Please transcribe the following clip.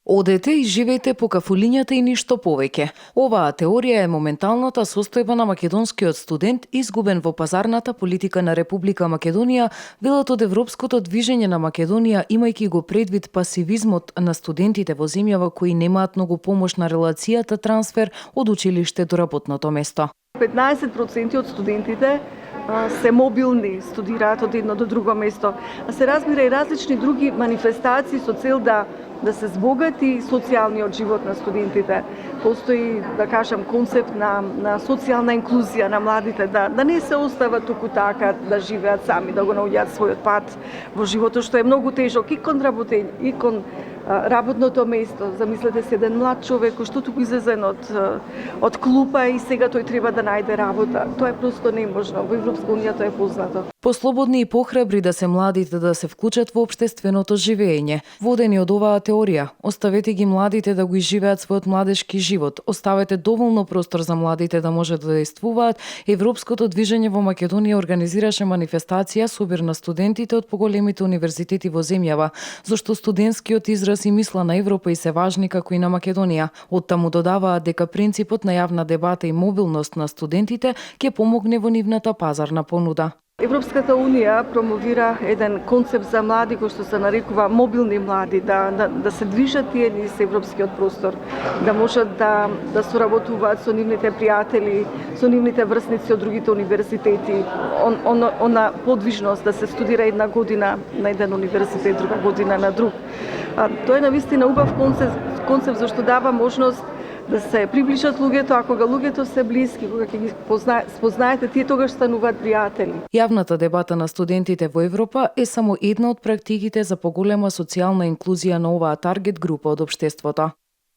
Одете и живеете по кафулињата и ништо повеќе. Оваа теорија е моменталната состојба на македонскиот студент изгубен во пазарната политика на Република Македонија, велат од Европското движење на Македонија, имајќи го предвид пасивизмот на студентите во земјава кои немаат многу помош на релацијата трансфер од училиште до работното место. 15% од студентите се мобилни, студираат од едно до друго место, а се разбира и различни други манифестации со цел да се збогати социјалниот живот на студентите. Постои, да кажам, концепт на социјална инклузија на младите, да не се остават туку така да живеат сами, да го наоѓаат својот пат во животот, што е многу тежок и кон работење, и кон работното место. Замислете се еден млад човек кој што туку излезен од клупа и сега тој треба да најде работа. Тоа е просто неможно. Во Европска унија тоа е познато. Послободни и похрабри да се младите да се вклучат во општественото живење. Водени од оваа теорија, оставете ги младите да го изживеат својот младешки живот. Оставете доволно простор за младите да можат да действуваат. Европското движење во Македонија организираше манифестација собир на студентите од поголемите универзитети во земјава, зашто студентскиот израз и мисла на Европа и се важни како и на Македонија. Оттаму додаваат дека принципот на јавна дебата и мобилност на студентите ќе помогне во нивната пазарна понуда. Европската унија промовира еден концепт за млади кој што се нарекува мобилни млади, да се движат тие низ европскиот простор, да можат да соработуваат со нивните пријатели, со нивните врсници од другите универзитети, она подвижност да се студира една година на еден универзитет, друга година на друг. Тоа е навистина убав концепт зашто дава можност да се приближат луѓето, а кога луѓето се блиски, кога ќе ги спознаете, тие тогаш стануваат пријатели. Јавната дебата на студентите во Европа е само една од практиките за поголема социјална инклузија на оваа таргет група од општеството.